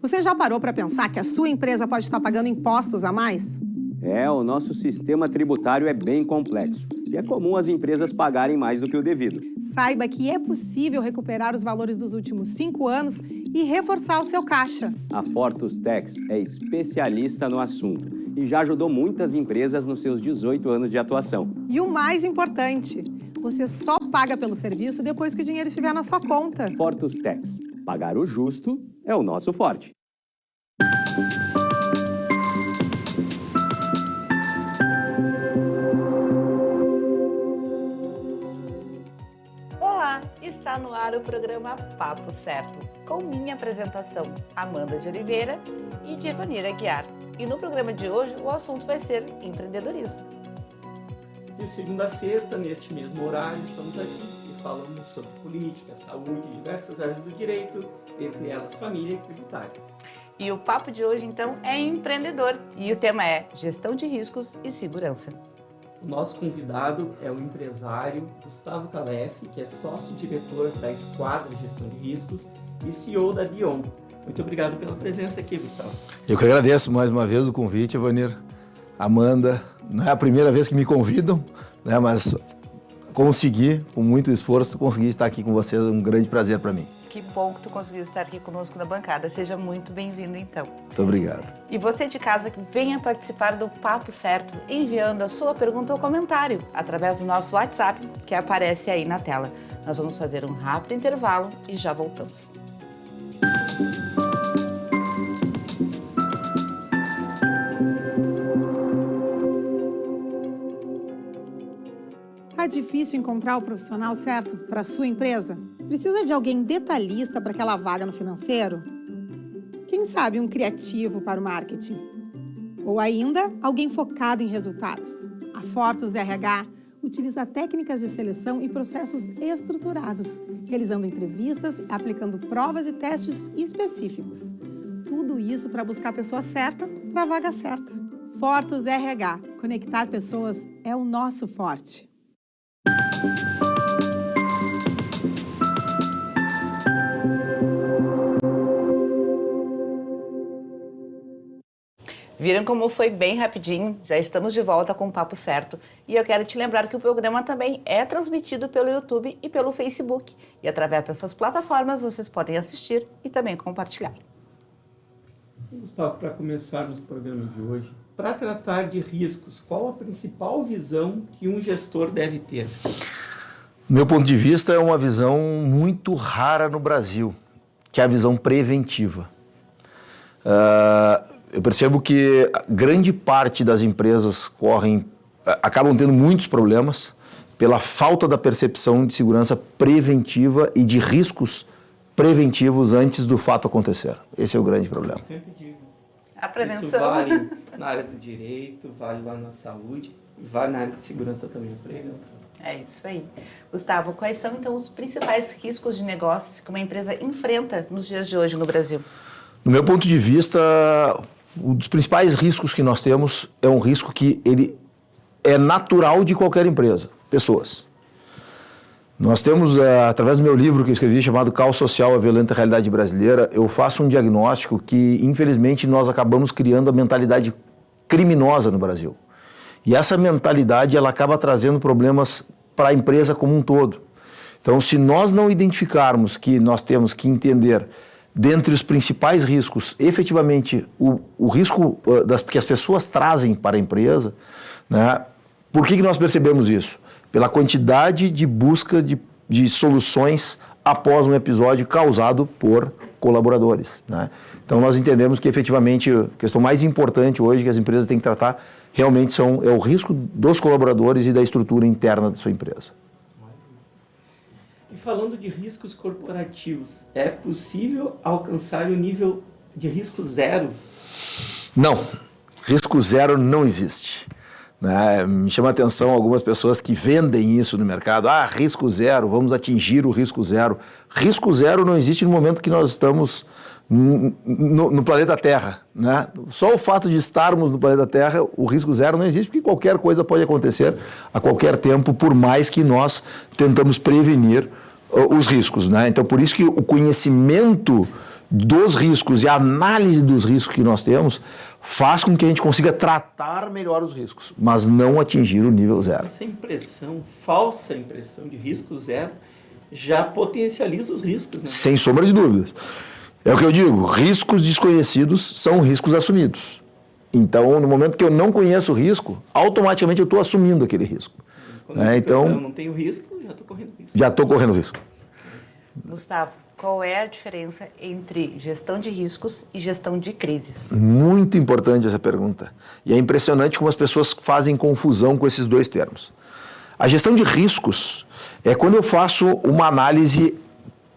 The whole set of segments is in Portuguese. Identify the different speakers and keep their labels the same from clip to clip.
Speaker 1: Você já parou para pensar que a sua empresa pode estar pagando impostos a mais?
Speaker 2: O nosso sistema tributário é bem complexo e é comum as empresas pagarem mais do que o devido.
Speaker 1: Saiba que é possível recuperar os valores dos últimos 5 anos e reforçar o seu caixa.
Speaker 2: A Fortus Tax é especialista no assunto e já ajudou muitas empresas nos seus 18 anos de atuação.
Speaker 1: E o mais importante, você só paga pelo serviço depois que o dinheiro estiver na sua conta.
Speaker 2: Fortus Tax. Pagar o justo é o nosso forte.
Speaker 3: Olá, está no ar o programa Papo Certo, com minha apresentação, Amanda de Oliveira e de Evanira Aguiar. E no programa de hoje o assunto vai ser empreendedorismo.
Speaker 4: De segunda a sexta, neste mesmo horário, estamos aqui e falamos sobre política, saúde e diversas áreas do direito, entre elas família e tributário.
Speaker 3: E o papo de hoje, então, é empreendedor e o tema é gestão de riscos e segurança.
Speaker 4: O nosso convidado é o empresário Gustavo Calef, que é sócio-diretor da Esquadra Gestão de Riscos e CEO da Bion. Muito obrigado pela presença aqui, Gustavo.
Speaker 5: Eu que agradeço mais uma vez o convite, Evanir. Amanda, não é a primeira vez que me convidam, né, mas consegui, com muito esforço, consegui estar aqui com vocês, é um grande prazer para mim.
Speaker 3: Que bom que tu conseguiu estar aqui conosco na bancada. Seja muito bem-vindo, então.
Speaker 5: Muito obrigado.
Speaker 3: E você de casa que venha participar do Papo Certo, enviando a sua pergunta ou comentário através do nosso WhatsApp, que aparece aí na tela. Nós vamos fazer um rápido intervalo e já voltamos.
Speaker 1: Tá difícil encontrar o profissional certo para a sua empresa? Precisa de alguém detalhista para aquela vaga no financeiro? Quem sabe um criativo para o marketing? Ou ainda, alguém focado em resultados? A Fortus RH utiliza técnicas de seleção e processos estruturados, realizando entrevistas, aplicando provas e testes específicos. Tudo isso para buscar a pessoa certa para a vaga certa. Fortus RH. Conectar pessoas é o nosso forte.
Speaker 3: Viram como foi bem rapidinho? Já estamos de volta com o Papo Certo. E eu quero te lembrar que o programa também é transmitido pelo YouTube e pelo Facebook. E através dessas plataformas vocês podem assistir e também compartilhar.
Speaker 4: Gustavo, para começarmos o programa de hoje, para tratar de riscos, qual a principal visão que um gestor deve ter?
Speaker 5: Do meu ponto de vista, é uma visão muito rara no Brasil, que é a visão preventiva. Eu percebo que grande parte das empresas acabam tendo muitos problemas pela falta da percepção de segurança preventiva e de riscos preventivos antes do fato acontecer. Esse é o grande problema.
Speaker 4: Eu sempre digo.
Speaker 3: A prevenção.
Speaker 4: Isso vale na área do direito, vale lá na saúde, e vale na área de segurança também, a prevenção.
Speaker 3: É isso aí. Gustavo, quais são então os principais riscos de negócios que uma empresa enfrenta nos dias de hoje no Brasil?
Speaker 5: No meu ponto de vista, um dos principais riscos que nós temos é um risco que ele é natural de qualquer empresa, pessoas. Nós temos, através do meu livro que eu escrevi, chamado Caos Social, a Violenta Realidade Brasileira, eu faço um diagnóstico que, infelizmente, nós acabamos criando a mentalidade criminosa no Brasil. E essa mentalidade, ela acaba trazendo problemas para a empresa como um todo. Então, se nós não identificarmos que nós temos que entender, dentre os principais riscos, efetivamente, o risco que as pessoas trazem para a empresa, né? Por que nós percebemos isso? Pela quantidade de busca de soluções após um episódio causado por colaboradores, né? Então, nós entendemos que, efetivamente, a questão mais importante hoje que as empresas têm que tratar realmente é o risco dos colaboradores e da estrutura interna da sua empresa.
Speaker 4: E falando de riscos corporativos, é possível alcançar o nível de risco zero?
Speaker 5: Não, risco zero não existe. Né? Me chama a atenção algumas pessoas que vendem isso no mercado. Risco zero, vamos atingir o risco zero. Risco zero não existe no momento que nós estamos no planeta Terra, né? Só o fato de estarmos no planeta Terra, o risco zero não existe, porque qualquer coisa pode acontecer a qualquer tempo, por mais que nós tentamos prevenir os riscos, né? Então, por isso que o conhecimento dos riscos e a análise dos riscos que nós temos faz com que a gente consiga tratar melhor os riscos, mas não atingir o nível zero.
Speaker 4: Essa falsa impressão de risco zero, já potencializa os riscos, né?
Speaker 5: Sem sombra de dúvidas. É o que eu digo, riscos desconhecidos são riscos assumidos. Então, no momento que eu não conheço o risco, automaticamente eu estou assumindo aquele risco.
Speaker 4: Quando eu não tenho risco, já estou correndo risco.
Speaker 5: Já estou correndo risco.
Speaker 3: Gustavo, qual é a diferença entre gestão de riscos e gestão de crises?
Speaker 5: Muito importante essa pergunta. E é impressionante como as pessoas fazem confusão com esses dois termos. A gestão de riscos é quando eu faço uma análise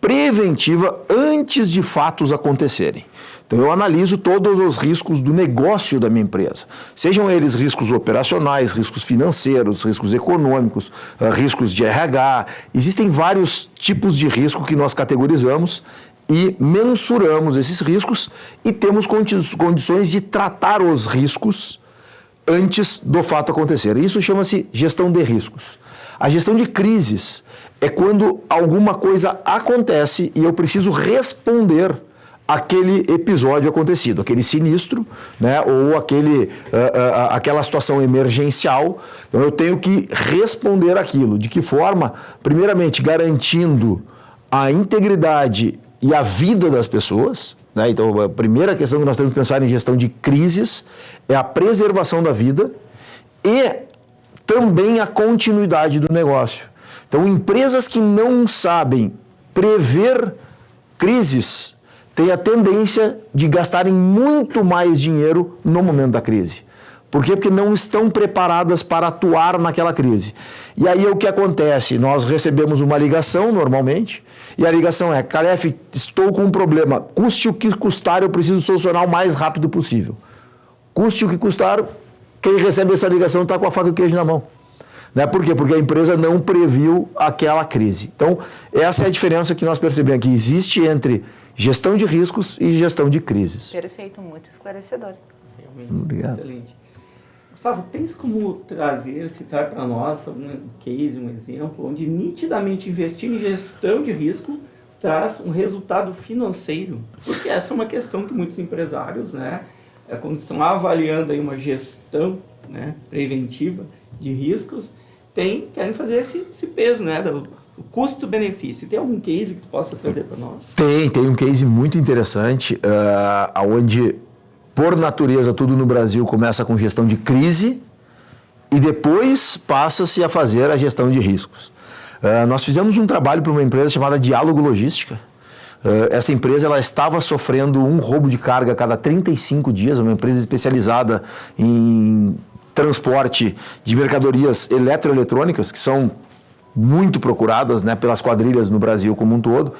Speaker 5: preventiva antes de fatos acontecerem. Então, eu analiso todos os riscos do negócio da minha empresa. Sejam eles riscos operacionais, riscos financeiros, riscos econômicos, riscos de RH. Existem vários tipos de risco que nós categorizamos e mensuramos esses riscos e temos condições de tratar os riscos antes do fato acontecer. Isso chama-se gestão de riscos. A gestão de crises é quando alguma coisa acontece e eu preciso responder aquele episódio acontecido, aquele sinistro, né, ou aquela situação emergencial. Então eu tenho que responder aquilo. De que forma? Primeiramente, garantindo a integridade e a vida das pessoas, né? Então a primeira questão que nós temos que pensar em gestão de crises é a preservação da vida e também a continuidade do negócio. Então, empresas que não sabem prever crises têm a tendência de gastarem muito mais dinheiro no momento da crise. Por quê? Porque não estão preparadas para atuar naquela crise. E aí o que acontece? Nós recebemos uma ligação, normalmente, e a ligação é: Calef, estou com um problema, custe o que custar, eu preciso solucionar o mais rápido possível. Custe o que custar, quem recebe essa ligação está com a faca e o queijo na mão. Né? Por quê? Porque a empresa não previu aquela crise. Então, essa é a diferença que nós percebemos, que existe entre gestão de riscos e gestão de crises.
Speaker 3: Perfeito, muito esclarecedor.
Speaker 4: Realmente,
Speaker 5: obrigado.
Speaker 4: Excelente. Gustavo, tens como citar para nós um case, um exemplo, onde nitidamente investir em gestão de risco traz um resultado financeiro? Porque essa é uma questão que muitos empresários, né, quando estão avaliando aí uma gestão, né, preventiva de riscos, querem fazer esse peso, né, do custo-benefício. Tem algum case que tu possa trazer para nós?
Speaker 5: Tem um case muito interessante, onde, por natureza, tudo no Brasil começa com gestão de crise e depois passa-se a fazer a gestão de riscos. Nós fizemos um trabalho para uma empresa chamada Diálogo Logística. Essa empresa ela estava sofrendo um roubo de carga a cada 35 dias, uma empresa especializada em transporte de mercadorias eletroeletrônicas, que são muito procuradas, né, pelas quadrilhas no Brasil como um todo,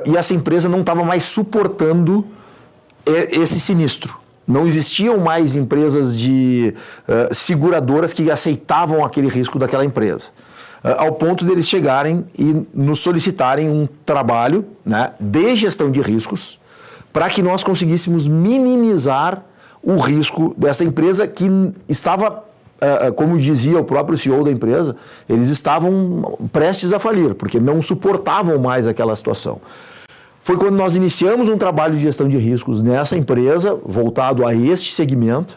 Speaker 5: e essa empresa não estava mais suportando esse sinistro. Não existiam mais empresas de seguradoras que aceitavam aquele risco daquela empresa. Ao ponto deles chegarem e nos solicitarem um trabalho, né, de gestão de riscos para que nós conseguíssemos minimizar o risco dessa empresa que estava, como dizia o próprio CEO da empresa, eles estavam prestes a falir, porque não suportavam mais aquela situação. Foi quando nós iniciamos um trabalho de gestão de riscos nessa empresa, voltado a este segmento,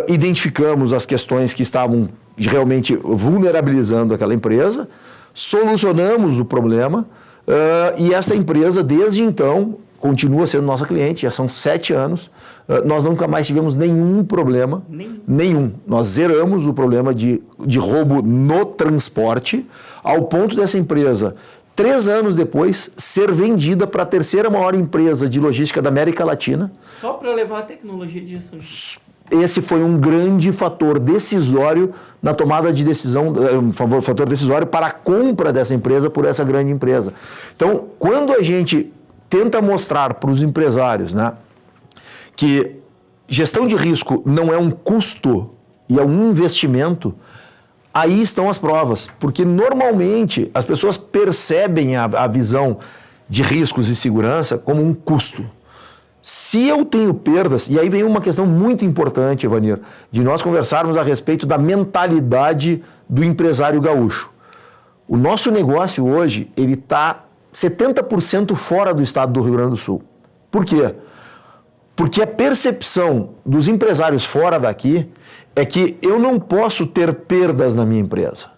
Speaker 5: identificamos as questões que estavam realmente vulnerabilizando aquela empresa, solucionamos o problema, e essa empresa, desde então, continua sendo nossa cliente, já são 7 anos, nós nunca mais tivemos nenhum problema, nenhum. Nós zeramos o problema de roubo no transporte, ao ponto dessa empresa, 3 anos depois, ser vendida para a 3ª maior empresa de logística da América Latina.
Speaker 4: Só para levar a tecnologia de gestão.
Speaker 5: Esse foi um grande fator decisório na tomada de decisão, fator decisório para a compra dessa empresa por essa grande empresa. Então, quando a gente tenta mostrar para os empresários, né, que gestão de risco não é um custo e é um investimento, aí estão as provas. Porque normalmente as pessoas percebem a visão de riscos e segurança como um custo. Se eu tenho perdas, e aí vem uma questão muito importante, Evanir, de nós conversarmos a respeito da mentalidade do empresário gaúcho. O nosso negócio hoje, ele está 70% fora do estado do Rio Grande do Sul. Por quê? Porque a percepção dos empresários fora daqui é que eu não posso ter perdas na minha empresa.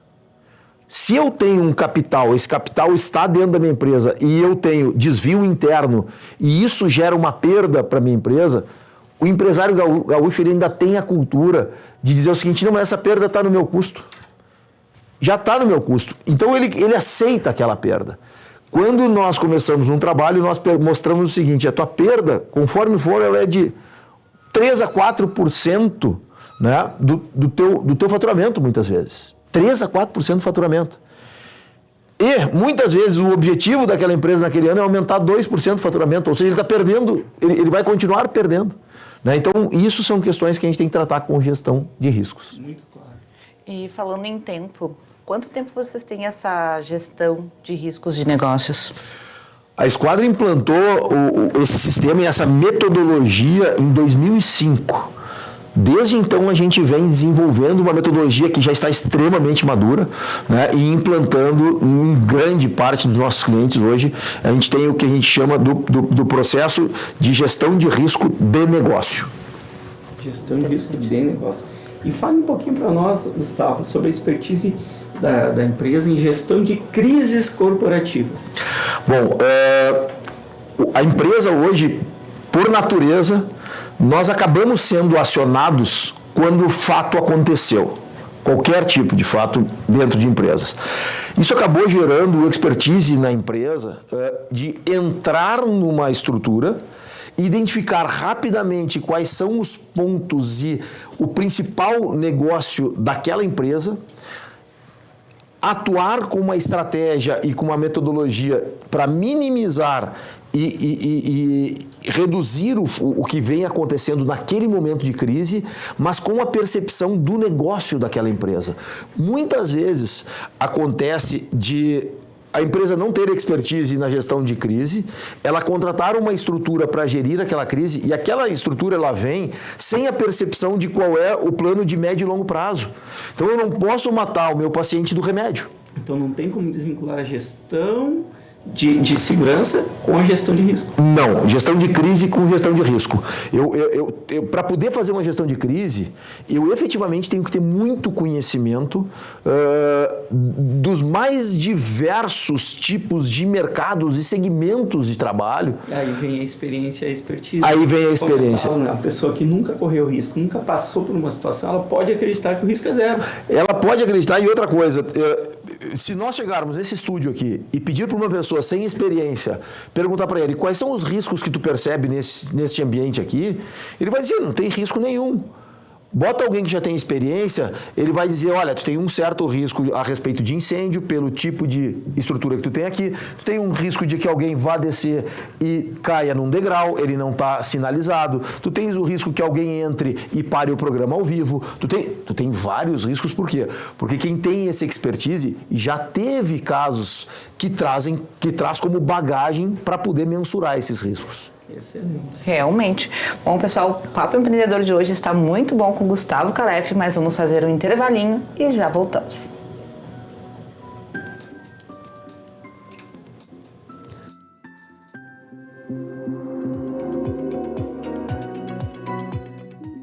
Speaker 5: Se eu tenho um capital, esse capital está dentro da minha empresa e eu tenho desvio interno e isso gera uma perda para a minha empresa, o empresário gaúcho ele ainda tem a cultura de dizer o seguinte, não, mas essa perda está no meu custo. Já está no meu custo. Então ele aceita aquela perda. Quando nós começamos um trabalho, nós mostramos o seguinte, a tua perda, conforme for, ela é de 3 a 4%, né, do teu faturamento, muitas vezes. 3 a 4% do faturamento. E, muitas vezes, o objetivo daquela empresa naquele ano é aumentar 2% do faturamento, ou seja, ele está perdendo, ele vai continuar perdendo. Né? Então, isso são questões que a gente tem que tratar com gestão de riscos.
Speaker 4: Muito claro.
Speaker 3: E falando em tempo, quanto tempo vocês têm essa gestão de riscos de negócios?
Speaker 5: A Esquadra implantou esse sistema e essa metodologia em 2005. Desde então, a gente vem desenvolvendo uma metodologia que já está extremamente madura, né, e implantando em grande parte dos nossos clientes hoje. A gente tem o que a gente chama do processo de gestão de risco de negócio.
Speaker 4: Gestão de risco de negócio. E fale um pouquinho para nós, Gustavo, sobre a expertise da empresa em gestão de crises corporativas.
Speaker 5: Bom, a empresa hoje, por natureza, nós acabamos sendo acionados quando o fato aconteceu. Qualquer tipo de fato dentro de empresas. Isso acabou gerando expertise na empresa de entrar numa estrutura, identificar rapidamente quais são os pontos e o principal negócio daquela empresa, atuar com uma estratégia e com uma metodologia para minimizar e reduzir o que vem acontecendo naquele momento de crise, mas com a percepção do negócio daquela empresa. Muitas vezes acontece de a empresa não ter expertise na gestão de crise, ela contratar uma estrutura para gerir aquela crise e aquela estrutura ela vem sem a percepção de qual é o plano de médio e longo prazo. Então eu não posso matar o meu paciente do remédio.
Speaker 4: Então não tem como desvincular a gestão de segurança com a gestão de risco.
Speaker 5: Não, gestão de crise com gestão de risco. Para poder fazer uma gestão de crise, eu efetivamente tenho que ter muito conhecimento dos mais diversos tipos de mercados e segmentos de trabalho.
Speaker 4: Aí vem a experiência e a expertise.
Speaker 5: Aí vem a experiência.
Speaker 4: Falo, né? A pessoa que nunca correu risco, nunca passou por uma situação, ela pode acreditar que o risco é zero.
Speaker 5: Ela pode acreditar. E outra coisa, se nós chegarmos nesse estúdio aqui e pedir para uma pessoa sem experiência, perguntar para ele quais são os riscos que tu percebe nesse ambiente aqui, ele vai dizer, não tem risco nenhum. Bota alguém que já tem experiência, ele vai dizer, olha, tu tem um certo risco a respeito de incêndio, pelo tipo de estrutura que tu tem aqui, tu tem um risco de que alguém vá descer e caia num degrau, ele não está sinalizado, tu tens o risco que alguém entre e pare o programa ao vivo, tu tem vários riscos, por quê? Porque quem tem essa expertise já teve casos que traz como bagagem para poder mensurar esses riscos.
Speaker 4: Excelente.
Speaker 3: Realmente. Bom, pessoal, o Papo Empreendedor de hoje está muito bom com Gustavo Calef, mas vamos fazer um intervalinho e já voltamos.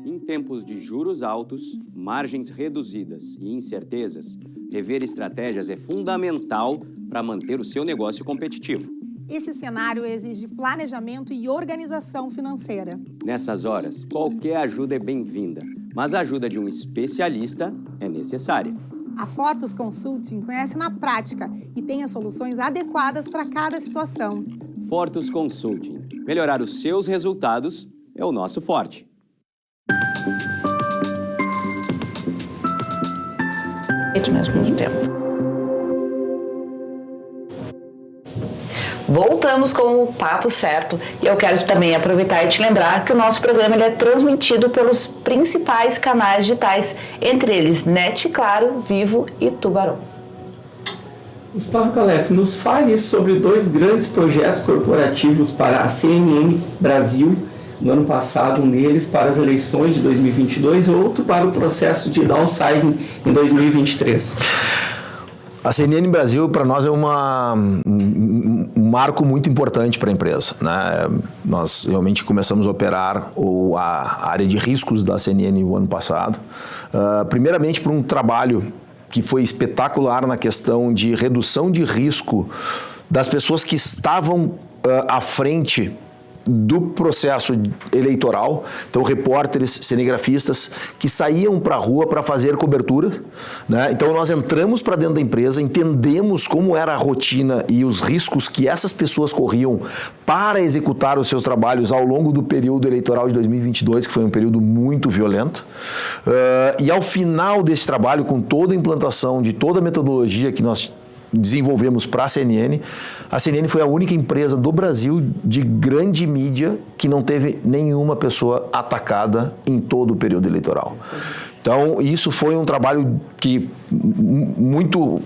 Speaker 2: Em tempos de juros altos, margens reduzidas e incertezas, rever estratégias é fundamental para manter o seu negócio competitivo.
Speaker 1: Esse cenário exige planejamento e organização financeira.
Speaker 2: Nessas horas, qualquer ajuda é bem-vinda, mas a ajuda de um especialista é necessária.
Speaker 1: A Fortus Consulting conhece na prática e tem as soluções adequadas para cada situação.
Speaker 2: Fortus Consulting. Melhorar os seus resultados é o nosso forte.
Speaker 3: Ao mesmo tempo. Voltamos com o Papo Certo e eu quero também aproveitar e te lembrar que o nosso programa ele é transmitido pelos principais canais digitais, entre eles NET, Claro, Vivo e Tubarão.
Speaker 4: Gustavo Calef, nos fale sobre 2 grandes projetos corporativos para a CNN Brasil no ano passado, um deles para as eleições de 2022 e outro para o processo de downsizing em 2023.
Speaker 5: A CNN Brasil, para nós, é marco muito importante para a empresa, né? Nós realmente começamos a operar a área de riscos da CNN no ano passado, primeiramente por um trabalho que foi espetacular na questão de redução de risco das pessoas que estavam à frente do processo eleitoral, então repórteres, cinegrafistas que saíam para a rua para fazer cobertura, né? Então nós entramos para dentro da empresa, entendemos como era a rotina e os riscos que essas pessoas corriam para executar os seus trabalhos ao longo do período eleitoral de 2022, que foi um período muito violento, e ao final desse trabalho, com toda a implantação de toda a metodologia que nós desenvolvemos para a CNN foi a única empresa do Brasil de grande mídia que não teve nenhuma pessoa atacada em todo o período eleitoral. Então, isso foi um trabalho que muito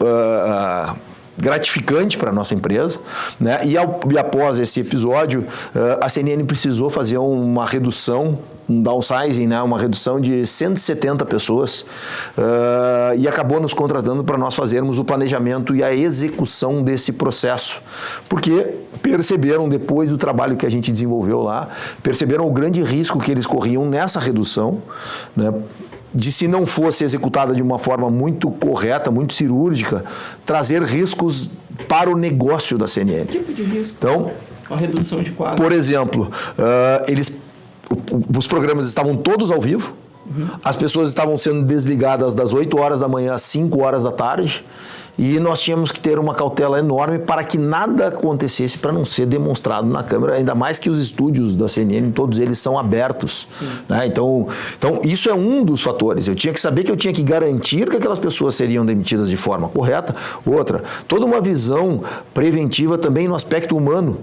Speaker 5: gratificante para a nossa empresa, né? E após esse episódio, a CNN precisou fazer uma redução, um downsizing, né? Uma redução de 170 pessoas, e acabou nos contratando para nós fazermos o planejamento e a execução desse processo, porque perceberam, depois do trabalho que a gente desenvolveu lá, perceberam o grande risco que eles corriam nessa redução, né? De, se não fosse executada de uma forma muito correta, muito cirúrgica, trazer riscos para o negócio da CNN.
Speaker 4: Que tipo de risco?
Speaker 5: Então,
Speaker 4: a redução de quadro.
Speaker 5: Por exemplo, os programas estavam todos ao vivo, as pessoas estavam sendo desligadas das 8 horas da manhã às 5 horas da tarde, e nós tínhamos que ter uma cautela enorme para que nada acontecesse para não ser demonstrado na câmera, ainda mais que os estúdios da CNN, todos eles são abertos, né? Então, isso é um dos fatores. Eu tinha que saber que eu tinha que garantir que aquelas pessoas seriam demitidas de forma correta. Outra, toda uma visão preventiva também no aspecto humano,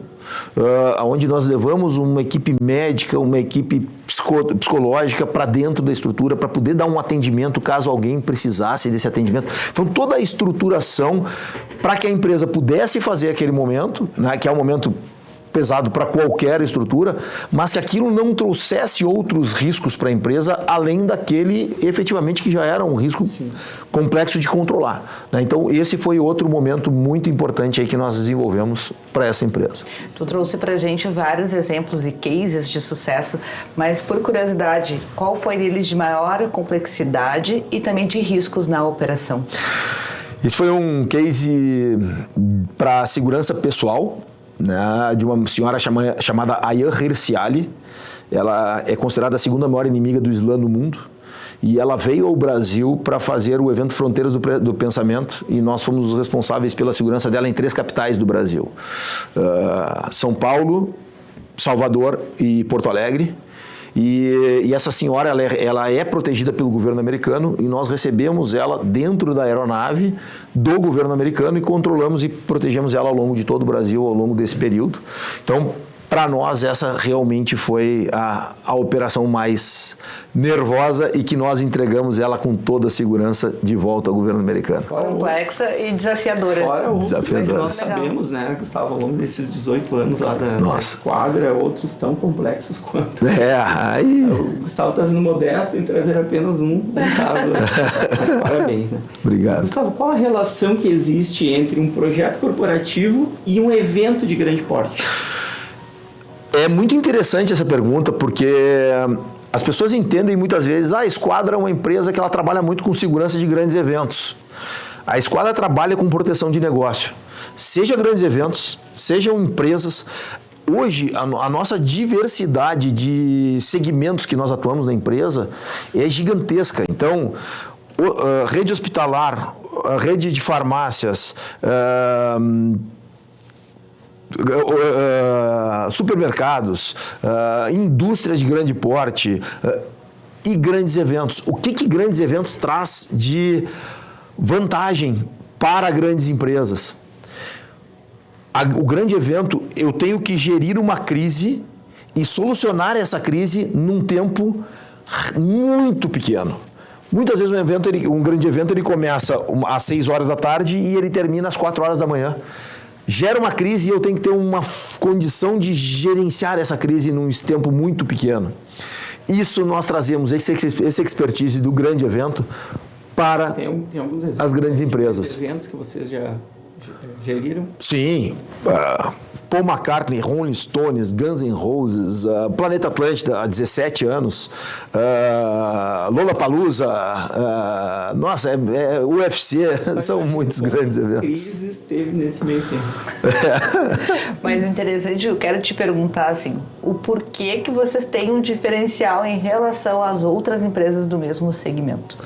Speaker 5: onde nós levamos uma equipe médica, uma equipe psicológica para dentro da estrutura para poder dar um atendimento caso alguém precisasse desse atendimento. Então, toda a estruturação para que a empresa pudesse fazer aquele momento, né, que é um momento pesado para qualquer estrutura, mas que aquilo não trouxesse outros riscos para a empresa, além daquele efetivamente que já era um risco complexo de controlar, né? Então, esse foi outro momento muito importante aí que nós desenvolvemos para essa empresa.
Speaker 3: Tu trouxe para a gente vários exemplos e cases de sucesso, mas por curiosidade, qual foi deles de maior complexidade e também de riscos na operação?
Speaker 5: Esse foi um case para segurança pessoal, né, de uma senhora chamada Ayaan Hirsi Ali. Ela é considerada a segunda maior inimiga do Islã no mundo, e ela veio ao Brasil para fazer o evento Fronteiras do Pensamento, e nós fomos os responsáveis pela segurança dela em 3 capitais do Brasil: São Paulo, Salvador e Porto Alegre. E essa senhora, ela é protegida pelo governo americano, e nós recebemos ela dentro da aeronave do governo americano e controlamos e protegemos ela ao longo de todo o Brasil, ao longo desse período. Então, para nós, essa realmente foi a operação mais nervosa, e que nós entregamos ela com toda a segurança de volta ao governo americano.
Speaker 3: Complexa e desafiadora.
Speaker 4: Fora o que
Speaker 5: Desafiadora.
Speaker 4: nós sabemos, né, Gustavo, ao longo desses 18 anos lá da esquadra, outros tão complexos quanto.
Speaker 5: Aí...
Speaker 4: O Gustavo está sendo modesto em trazer apenas um caso. Mas parabéns, né?
Speaker 5: Obrigado.
Speaker 4: Gustavo, qual a relação que existe entre um projeto corporativo e um evento de grande porte?
Speaker 5: É muito interessante essa pergunta, porque as pessoas entendem muitas vezes, a Esquadra é uma empresa que ela trabalha muito com segurança de grandes eventos. A Esquadra trabalha com proteção de negócio. Seja grandes eventos, sejam empresas. Hoje, a nossa diversidade de segmentos que nós atuamos na empresa é gigantesca. Então, rede hospitalar, rede de farmácias, supermercados, indústria de grande porte e grandes eventos. O que grandes eventos traz de vantagem para grandes empresas? O grande evento, eu tenho que gerir uma crise e solucionar essa crise num tempo muito pequeno. Muitas vezes um grande evento ele começa às 6 horas da tarde e ele termina às 4 horas da manhã. Gera uma crise e eu tenho que ter uma condição de gerenciar essa crise num tempo muito pequeno. Isso nós trazemos, esse expertise do grande evento para
Speaker 4: tem alguns exemplos
Speaker 5: as grandes empresas.
Speaker 4: De eventos que vocês já geriram?
Speaker 5: Sim. Paul McCartney, Rolling Stones, Guns N' Roses, Planeta Atlântida há 17 anos, Lollapalooza, nossa, UFC, são muitos grandes eventos.
Speaker 4: Crises teve nesse meio tempo.
Speaker 3: Mas o interessante, eu quero te perguntar assim, o porquê que vocês têm um diferencial em relação às outras empresas do mesmo segmento?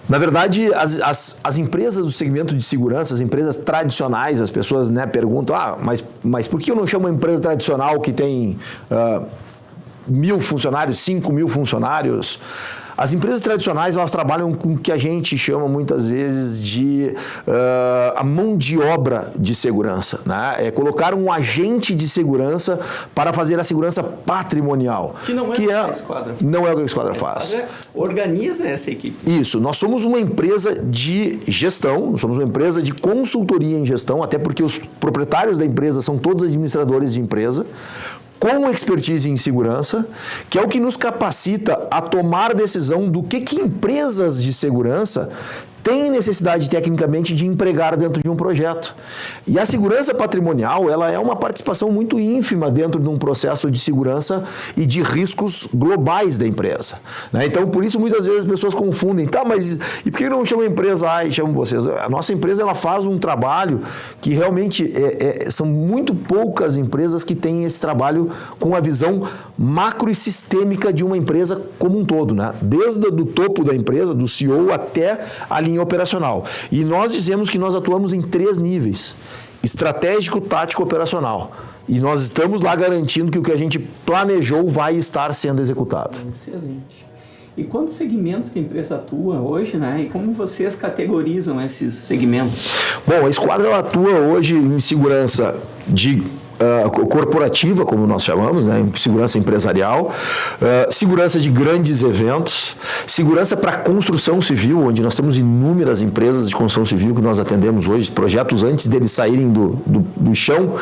Speaker 5: Na verdade, as empresas do segmento de segurança, as empresas tradicionais, as pessoas, né, perguntam, mas por que eu não chamo uma empresa tradicional que tem 1.000 funcionários, 5.000 funcionários? As empresas tradicionais, elas trabalham com o que a gente chama muitas vezes de a mão de obra de segurança, né? É colocar um agente de segurança para fazer a segurança patrimonial.
Speaker 4: Que não é o que a Esquadra.
Speaker 5: Não é o que a Esquadra faz.
Speaker 4: A Esquadra organiza essa equipe.
Speaker 5: Isso, nós somos uma empresa de gestão, nós somos uma empresa de consultoria em gestão, até porque os proprietários da empresa são todos administradores de empresa, com expertise em segurança, que é o que nos capacita a tomar decisão do que empresas de segurança têm necessidade tecnicamente de empregar dentro de um projeto. E a segurança patrimonial, ela é uma participação muito ínfima dentro de um processo de segurança e de riscos globais da empresa, né? Então, por isso, muitas vezes as pessoas confundem, mas e por que não chama a empresa e chamam vocês? A nossa empresa, ela faz um trabalho que realmente são muito poucas empresas que têm esse trabalho com a visão macro e sistêmica de uma empresa como um todo, né? Desde o topo da empresa, do CEO até a linha operacional. E nós dizemos que nós atuamos em 3 níveis: estratégico, tático, operacional. E nós estamos lá garantindo que o que a gente planejou vai estar sendo executado.
Speaker 4: Excelente. E quantos segmentos que a empresa atua hoje, né? E como vocês categorizam esses segmentos?
Speaker 5: Bom, a Esquadra ela atua hoje em segurança corporativa, como nós chamamos, né? Segurança empresarial, segurança de grandes eventos, segurança para construção civil, onde nós temos inúmeras empresas de construção civil que nós atendemos hoje, projetos antes deles saírem do chão,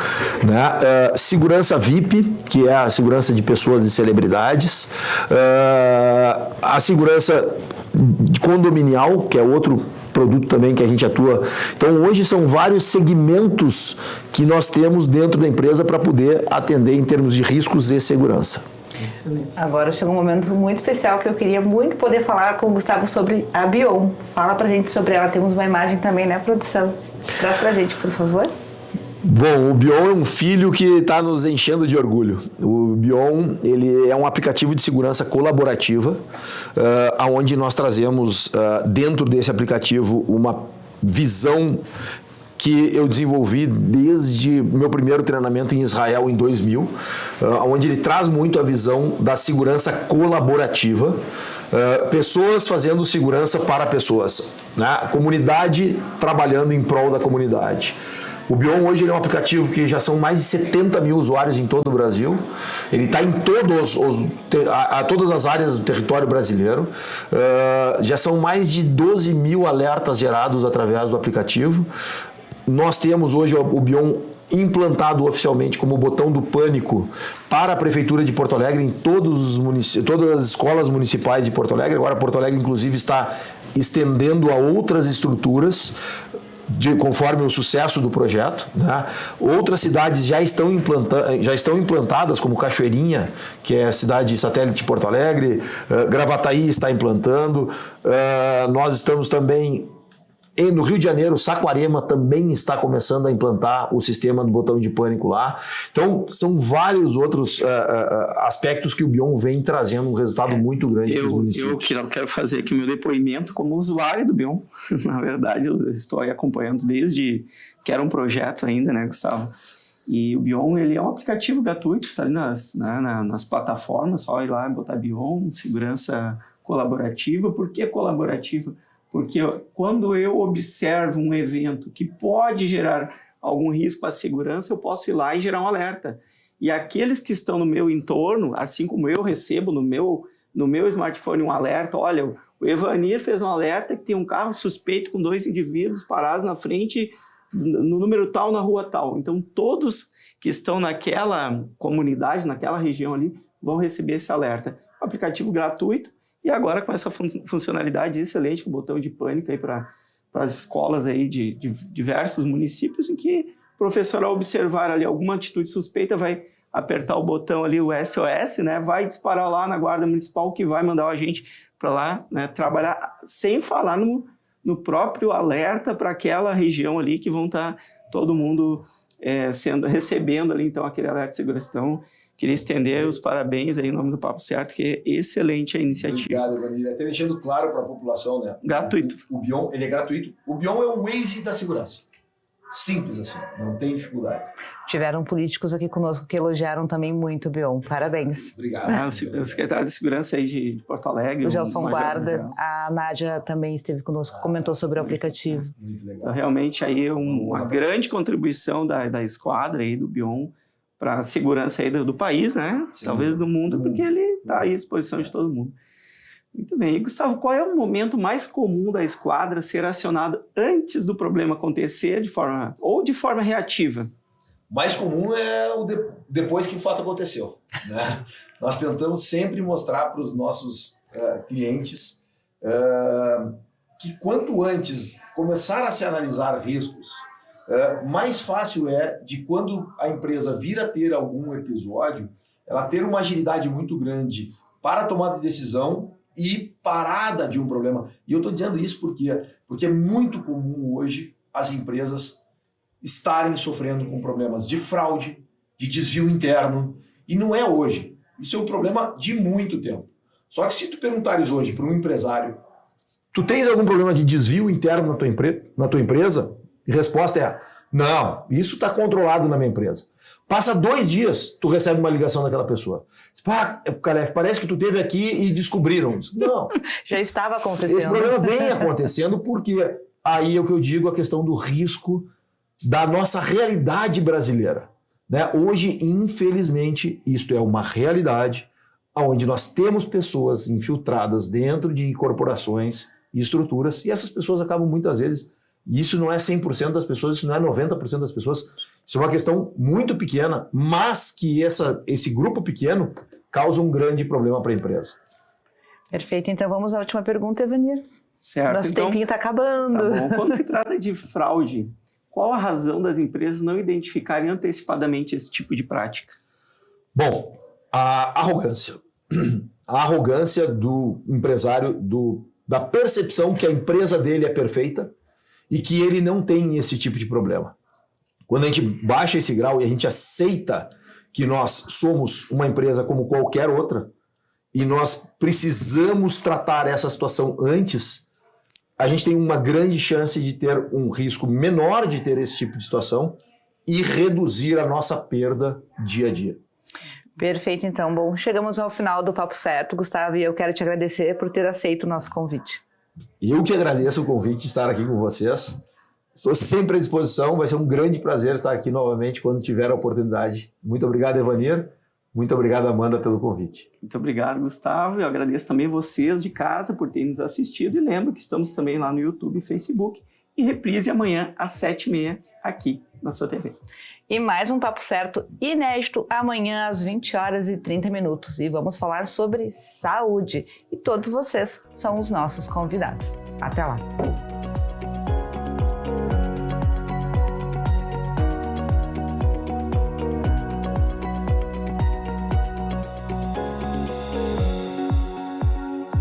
Speaker 5: né? Segurança VIP, que é a segurança de pessoas e celebridades, a segurança condominial, que é outro produto também que a gente atua. Então, hoje são vários segmentos que nós temos dentro da empresa para poder atender em termos de riscos e segurança.
Speaker 4: Excelente.
Speaker 3: Agora chegou um momento muito especial que eu queria muito poder falar com o Gustavo sobre a Bion. Fala pra gente sobre ela. Temos uma imagem também, né, produção? Traz pra gente, por favor.
Speaker 5: Bom, o Bion é um filho que está nos enchendo de orgulho. O Bion, ele é um aplicativo de segurança colaborativa, onde nós trazemos dentro desse aplicativo uma visão que eu desenvolvi desde meu primeiro treinamento em Israel em 2000, onde ele traz muito a visão da segurança colaborativa, pessoas fazendo segurança para pessoas, né? Comunidade trabalhando em prol da comunidade. O Bion hoje é um aplicativo que já são mais de 70 mil usuários em todo o Brasil. Ele está em todas as áreas do território brasileiro. Já são mais de 12 mil alertas gerados através do aplicativo. Nós temos hoje o Bion implantado oficialmente como botão do pânico para a Prefeitura de Porto Alegre em todas as escolas municipais de Porto Alegre. Agora Porto Alegre, inclusive, está estendendo a outras estruturas conforme o sucesso do projeto, né? Outras cidades já estão implantadas, como Cachoeirinha, que é a cidade satélite de Porto Alegre, Gravataí está implantando, nós estamos também no Rio de Janeiro, Saquarema também está começando a implantar o sistema do botão de pânico lá. Então, são vários outros aspectos que o Bion vem trazendo um resultado muito grande para os municípios.
Speaker 4: Eu quero fazer aqui meu depoimento como usuário do Bion. Na verdade, eu estou aí acompanhando desde que era um projeto ainda, né, Gustavo? E o Bion, ele é um aplicativo gratuito, está ali nas plataformas, só ir lá e botar Bion, segurança colaborativa. Por que colaborativa? Porque quando eu observo um evento que pode gerar algum risco à segurança, eu posso ir lá e gerar um alerta. E aqueles que estão no meu entorno, assim como eu recebo no meu smartphone um alerta, olha, o Evanir fez um alerta que tem um carro suspeito com 2 indivíduos parados na frente no número tal, na rua tal. Então, todos que estão naquela comunidade, naquela região ali, vão receber esse alerta. Aplicativo gratuito. E agora com essa funcionalidade excelente, com o botão de pânico aí para as escolas aí de diversos municípios, em que o professor, ao observar ali alguma atitude suspeita, vai apertar o botão ali, o SOS, né? Vai disparar lá na Guarda Municipal, que vai mandar o agente para lá, né? Trabalhar sem falar no próprio alerta para aquela região ali, que vão estar todo mundo recebendo ali, então, aquele alerta de segurança. Então, queria estender os parabéns aí em nome do Papo Certo, que é excelente a iniciativa.
Speaker 6: Obrigado, Evanir. Até deixando claro para a população, né?
Speaker 4: Gratuito.
Speaker 6: O BIOM, ele é gratuito. O BIOM é o Waze da segurança. Simples assim, não tem dificuldade.
Speaker 3: Tiveram políticos aqui conosco que elogiaram também muito o BIOM. Parabéns.
Speaker 6: Obrigado.
Speaker 4: O secretário de Segurança aí de Porto Alegre.
Speaker 3: O Gelson Guarda, a Nádia também esteve conosco, comentou sobre o aplicativo.
Speaker 6: Muito legal.
Speaker 4: Então, realmente, aí uma grande contribuição da esquadra aí do BIOM para a segurança aí do país, né?
Speaker 6: Sim.
Speaker 4: Talvez do mundo, porque ele está aí à disposição de todo mundo. Muito bem. E, Gustavo, qual é o momento mais comum da esquadra ser acionado antes do problema acontecer de forma reativa?
Speaker 6: Mais comum é depois que o fato aconteceu, né? Nós tentamos sempre mostrar para os nossos clientes que quanto antes começar a se analisar riscos, mais fácil é de quando a empresa vir a ter algum episódio, ela ter uma agilidade muito grande para a tomada de decisão e parada de um problema. E eu estou dizendo isso porque é muito comum hoje as empresas estarem sofrendo com problemas de fraude, de desvio interno, e não é hoje. Isso é um problema de muito tempo. Só que se tu perguntares hoje para um empresário,
Speaker 5: Tu tens algum problema de desvio interno na tua empresa? E a resposta é, não, isso está controlado na minha empresa. Passa 2 dias, tu recebe uma ligação daquela pessoa. Calef, parece que tu esteve aqui e descobriram. Não.
Speaker 3: Já estava acontecendo.
Speaker 5: Esse problema vem acontecendo porque aí é o que eu digo, a questão do risco da nossa realidade brasileira. Né? Hoje, infelizmente, isto é uma realidade onde nós temos pessoas infiltradas dentro de corporações e estruturas, e essas pessoas acabam muitas vezes, e isso não é 100% das pessoas, isso não é 90% das pessoas, isso é uma questão muito pequena, mas que esse grupo pequeno causa um grande problema para a empresa.
Speaker 3: Perfeito, então vamos à última pergunta, Evanir.
Speaker 4: Certo.
Speaker 3: Nosso tempinho está acabando.
Speaker 4: Tá bom. Quando se trata de fraude, qual a razão das empresas não identificarem antecipadamente esse tipo de prática?
Speaker 5: Bom, a arrogância. A arrogância do empresário, da percepção que a empresa dele é perfeita e que ele não tem esse tipo de problema. Quando a gente baixa esse grau e a gente aceita que nós somos uma empresa como qualquer outra e nós precisamos tratar essa situação antes, a gente tem uma grande chance de ter um risco menor de ter esse tipo de situação e reduzir a nossa perda dia a dia.
Speaker 3: Perfeito, então. Bom, chegamos ao final do Papo Certo, Gustavo, e eu quero te agradecer por ter aceito o nosso convite.
Speaker 5: Eu que agradeço o convite de estar aqui com vocês. Estou sempre à disposição, vai ser um grande prazer estar aqui novamente quando tiver a oportunidade. Muito obrigado, Evanir. Muito obrigado, Amanda, pelo convite.
Speaker 4: Muito obrigado, Gustavo. Eu agradeço também vocês de casa por terem nos assistido e lembro que estamos também lá no YouTube e Facebook e reprise amanhã às 7h30 aqui na sua TV.
Speaker 3: E mais um Papo Certo inédito amanhã às 20h30. E vamos falar sobre saúde. E todos vocês são os nossos convidados. Até lá!